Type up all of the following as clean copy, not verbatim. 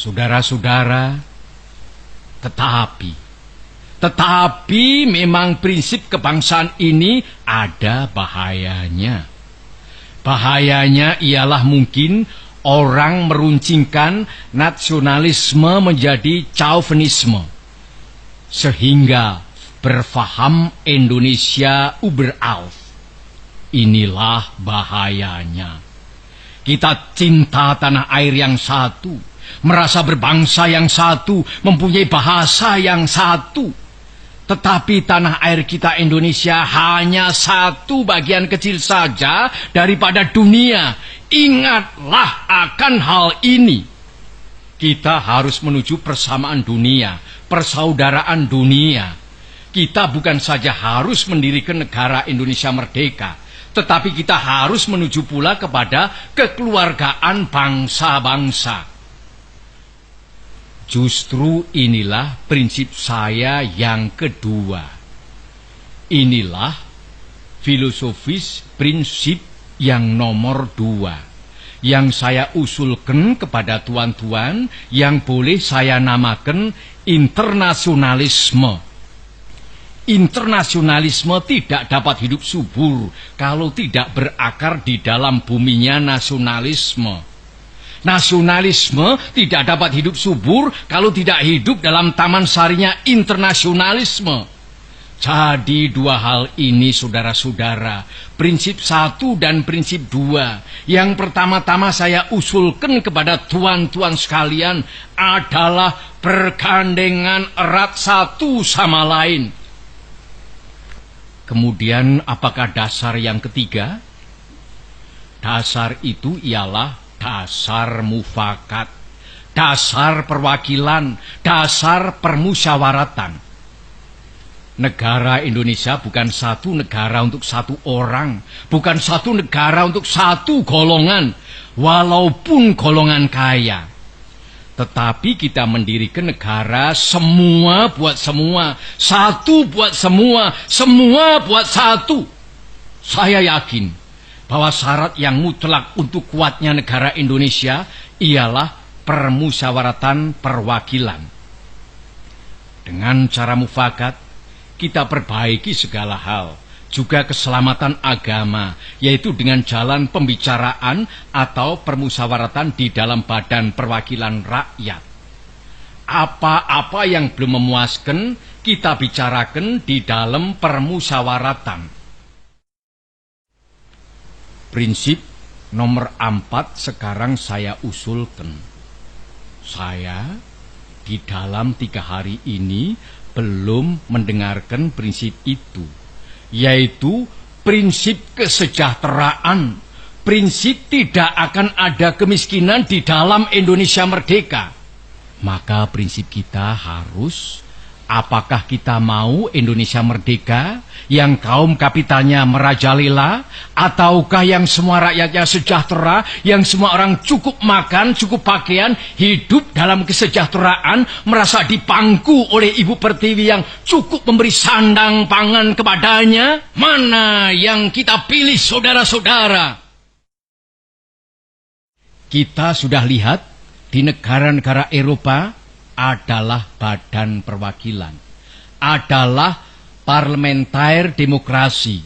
Saudara-saudara, tetapi memang prinsip kebangsaan ini ada bahayanya. Bahayanya ialah mungkin orang meruncingkan nasionalisme menjadi chauvinisme, sehingga berfaham Indonesia überaus. Inilah bahayanya. Kita cinta tanah air yang satu, merasa berbangsa yang satu, mempunyai bahasa yang satu. Tetapi tanah air kita Indonesia hanya satu bagian kecil saja daripada dunia. Ingatlah akan hal ini. Kita harus menuju persamaan dunia, persaudaraan dunia. Kita bukan saja harus mendirikan negara Indonesia merdeka, tetapi kita harus menuju pula kepada kekeluargaan bangsa-bangsa. Justru inilah prinsip saya yang kedua. Inilah filosofis prinsip yang nomor 2 yang saya usulkan kepada tuan-tuan, yang boleh saya namakan internasionalisme. Internasionalisme tidak dapat hidup subur kalau tidak berakar di dalam buminya nasionalisme. Nasionalisme tidak dapat hidup subur kalau tidak hidup dalam taman sarinya internasionalisme. Jadi dua hal ini, saudara-saudara, prinsip 1 dan prinsip 2, yang pertama-tama saya usulkan kepada tuan-tuan sekalian adalah bergandengan erat satu sama lain. Kemudian apakah dasar yang ketiga? Dasar itu ialah dasar mufakat, dasar perwakilan, dasar permusyawaratan. Negara Indonesia bukan satu negara untuk satu orang, bukan satu negara untuk satu golongan, walaupun golongan kaya. Tetapi kita mendirikan negara semua buat semua, satu buat semua, semua buat satu. Saya yakin bahwa syarat yang mutlak untuk kuatnya negara Indonesia ialah permusyawaratan perwakilan. Dengan cara mufakat, kita perbaiki segala hal, juga keselamatan agama, yaitu dengan jalan pembicaraan atau permusyawaratan di dalam badan perwakilan rakyat. Apa-apa yang belum memuaskan, kita bicarakan di dalam permusyawaratan. Prinsip nomor 4 sekarang saya usulkan. Saya di dalam 3 hari ini belum mendengarkan prinsip itu, yaitu prinsip kesejahteraan, prinsip tidak akan ada kemiskinan di dalam Indonesia merdeka. Maka prinsip kita harus, apakah kita mau Indonesia merdeka yang kaum kapitalnya merajalela, ataukah yang semua rakyatnya sejahtera, yang semua orang cukup makan, cukup pakaian, hidup dalam kesejahteraan, merasa dipangku oleh Ibu Pertiwi yang cukup memberi sandang pangan kepadanya? Mana yang kita pilih, saudara-saudara? Kita sudah lihat di negara-negara Eropa adalah badan perwakilan, adalah parlementer demokrasi.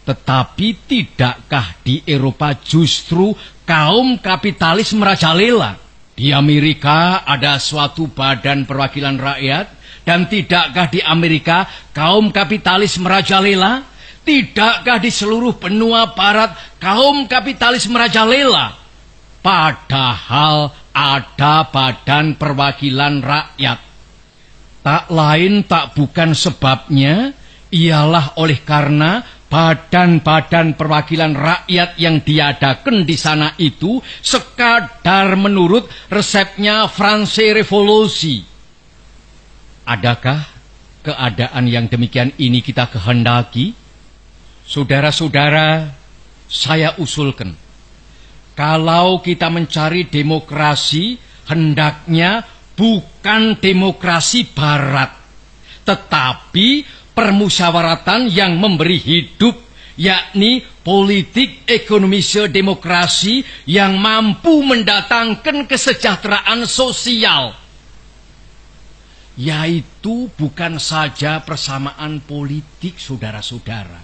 Tetapi tidakkah di Eropa justru kaum kapitalis merajalela? Di Amerika ada suatu badan perwakilan rakyat, dan tidakkah di Amerika kaum kapitalis merajalela? Tidakkah di seluruh benua barat kaum kapitalis merajalela? Padahal ada badan perwakilan rakyat. Tak lain tak bukan sebabnya ialah oleh karena badan-badan perwakilan rakyat yang diadakan di sana itu sekadar menurut resepnya France Revolusi. Adakah keadaan yang demikian ini kita kehendaki? Saudara-saudara, saya usulkan, kalau kita mencari demokrasi, hendaknya bukan demokrasi barat, tetapi permusyawaratan yang memberi hidup, yakni politik ekonomi demokrasi yang mampu mendatangkan kesejahteraan sosial, yaitu bukan saja persamaan politik, saudara-saudara,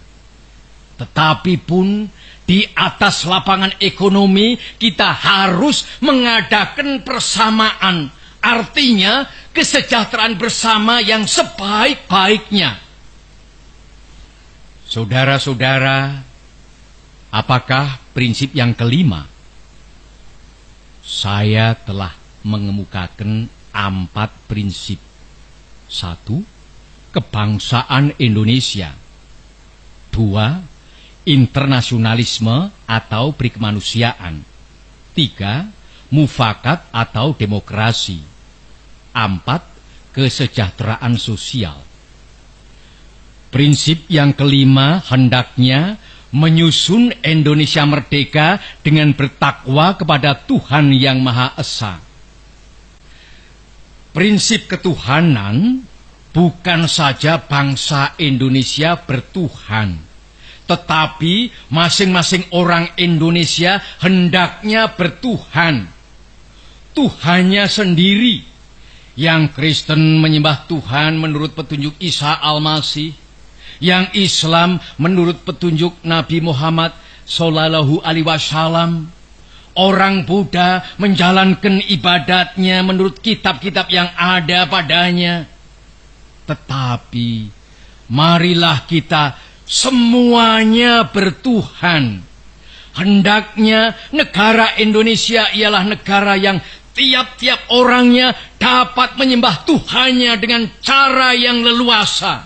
tetapi pun di atas lapangan ekonomi kita harus mengadakan persamaan, artinya kesejahteraan bersama yang sebaik-baiknya. Saudara-saudara, apakah prinsip yang kelima? Saya telah mengemukakan 4 prinsip. 1. Kebangsaan Indonesia. 2. Internasionalisme atau perikemanusiaan. 3. Mufakat atau demokrasi. 4. Kesejahteraan sosial. Prinsip yang kelima hendaknya menyusun Indonesia merdeka dengan bertakwa kepada Tuhan Yang Maha Esa. Prinsip ketuhanan bukan saja bangsa Indonesia bertuhan, tetapi masing-masing orang Indonesia hendaknya bertuhan. Tuhannya sendiri. Yang Kristen menyembah Tuhan menurut petunjuk Isa Al-Masih, yang Islam menurut petunjuk Nabi Muhammad Sallallahu Alaihi Wasallam, orang Buddha menjalankan ibadatnya menurut kitab-kitab yang ada padanya. Tetapi marilah kita semuanya bertuhan. Hendaknya negara Indonesia ialah negara yang tiap-tiap orangnya dapat menyembah Tuhannya dengan cara yang leluasa.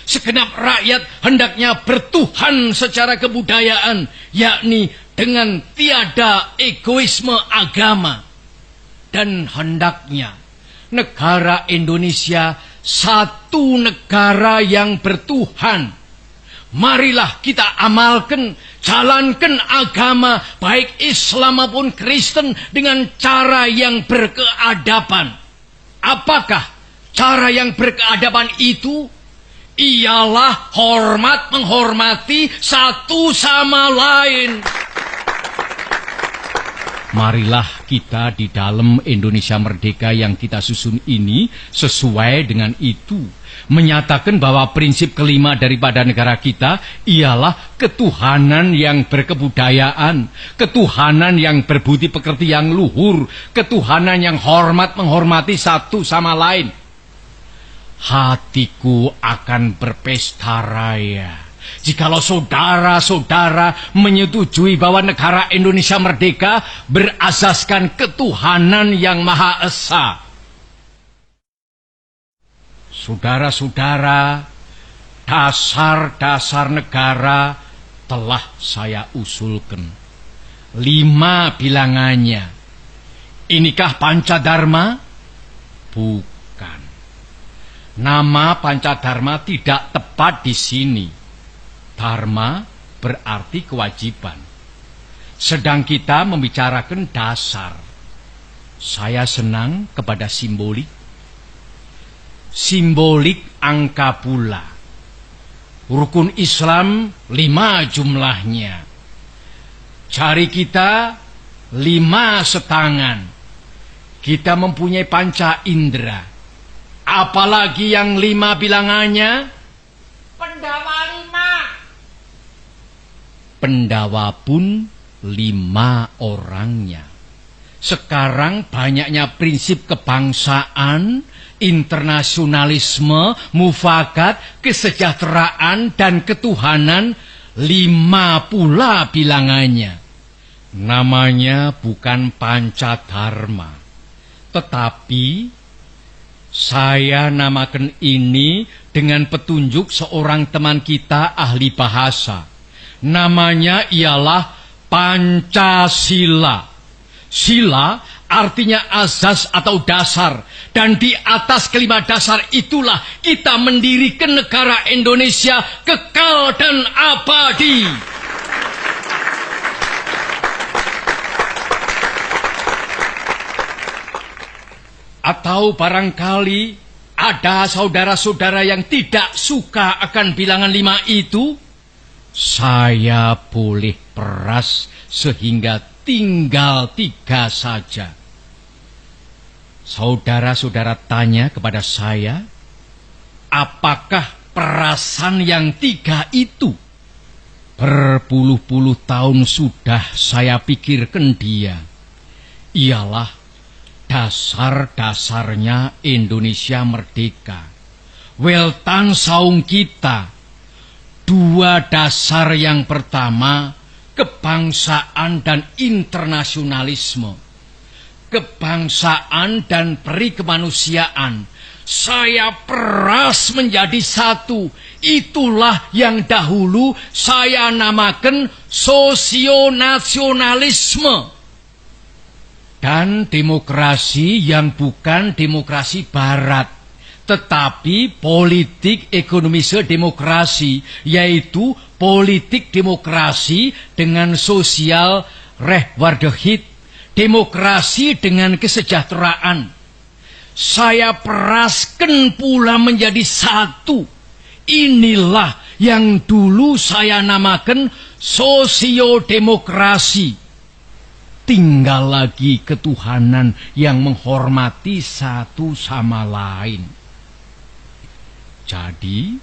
Segenap rakyat hendaknya bertuhan secara kebudayaan, yakni dengan tiada egoisme agama. Dan hendaknya negara Indonesia satu negara yang bertuhan. Marilah kita amalkan, jalankan agama baik Islam maupun Kristen dengan cara yang berkeadaban. Apakah cara yang berkeadaban itu? Ialah hormat menghormati satu sama lain. Marilah kita di dalam Indonesia merdeka yang kita susun ini sesuai dengan itu, menyatakan bahwa prinsip kelima daripada negara kita ialah ketuhanan yang berkebudayaan, ketuhanan yang berbudi pekerti yang luhur, ketuhanan yang hormat menghormati satu sama lain. Hatiku akan berpesta raya jikalau saudara-saudara menyetujui bahwa negara Indonesia merdeka berasaskan ketuhanan yang Maha Esa. Saudara-saudara, dasar-dasar negara telah saya usulkan. 5 bilangannya. Inikah Pancadharma? Bukan. Nama Pancadharma tidak tepat di sini. Dharma berarti kewajiban. Sedang kita membicarakan dasar. Saya senang kepada simbolik. Simbolik angka pula. Rukun Islam 5 jumlahnya. Jari kita 5 setangan. Kita mempunyai panca indera. Apalagi yang 5 bilangannya? Pendawa 5. Pendawa pun 5 orangnya. Sekarang banyaknya prinsip kebangsaan, internasionalisme, mufakat, kesejahteraan, dan ketuhanan, 5 pula bilangannya. Namanya bukan Pancadharma, tetapi saya namakan ini dengan petunjuk seorang teman kita ahli bahasa. Namanya ialah Pancasila. Sila artinya azas atau dasar. Dan di atas kelima dasar itulah kita mendirikan negara Indonesia kekal dan abadi. Atau barangkali ada saudara-saudara yang tidak suka akan bilangan 5 itu? Saya boleh peras sehingga tinggal 3 saja. Saudara-saudara tanya kepada saya, apakah perasan yang 3 itu? Berpuluh-puluh tahun sudah saya pikirkan dia. Ialah dasar-dasarnya Indonesia merdeka. Weltan saung kita. 2 dasar yang pertama, kebangsaan dan internasionalisme. Kebangsaan dan peri kemanusiaan. Saya peras menjadi 1. Itulah yang dahulu saya namakan sosionasionalisme. Dan demokrasi yang bukan demokrasi barat, tetapi politik ekonomi demokrasi, yaitu politik demokrasi dengan sosial rechtvaardigheid, demokrasi dengan kesejahteraan. Saya peraskan pula menjadi 1. Inilah yang dulu saya namakan sosiodemokrasi. Tinggal lagi ketuhanan yang menghormati satu sama lain. Jadi,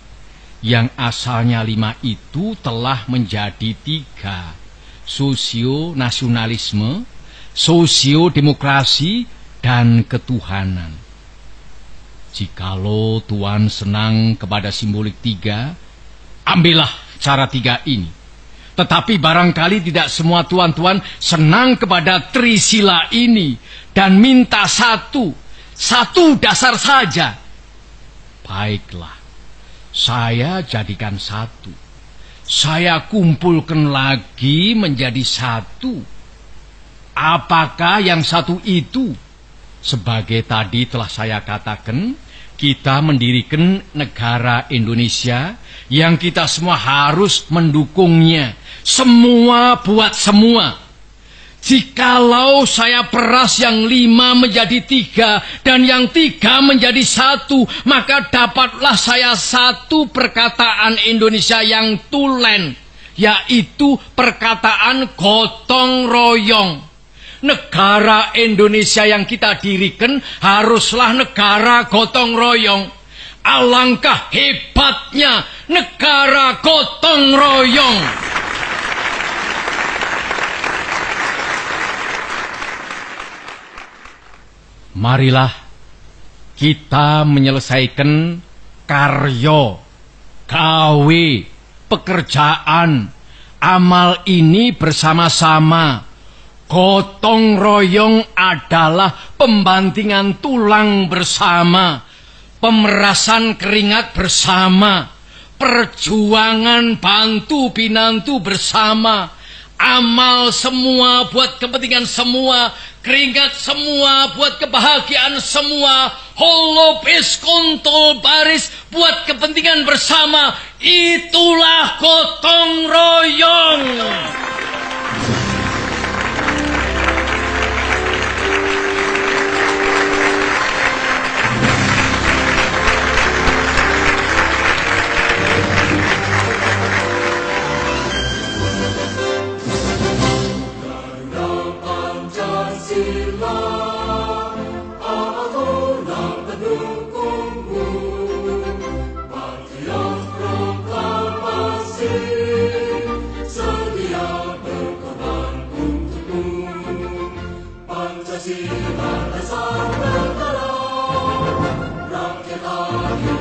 yang asalnya 5 itu telah menjadi 3. Sosionasionalisme, sosiodemokrasi, dan ketuhanan. Jikalau Tuhan senang kepada simbolik 3, ambillah cara 3 ini. Tetapi barangkali tidak semua tuan-tuan senang kepada trisila ini dan minta 1 dasar saja. Baiklah, saya jadikan 1. Saya kumpulkan lagi menjadi 1. Apakah yang 1 itu? Sebagai tadi telah saya katakan, kita mendirikan negara Indonesia yang kita semua harus mendukungnya. Semua buat semua. Jikalau saya peras yang 5 menjadi 3 dan yang 3 menjadi 1, maka dapatlah saya 1 perkataan Indonesia yang tulen, yaitu perkataan gotong royong. Negara Indonesia yang kita dirikan haruslah negara gotong royong. Alangkah hebatnya negara gotong royong. Marilah kita menyelesaikan karya, gawe, pekerjaan, amal ini bersama-sama. Gotong royong adalah pembantingan tulang bersama, pemerasan keringat bersama, perjuangan bantu pinantu bersama, amal semua buat kepentingan semua, keringat semua buat kebahagiaan semua, holopis kontol baris buat kepentingan bersama. Itulah gotong royong. Pancasila dan Sang Negara, rakyat adil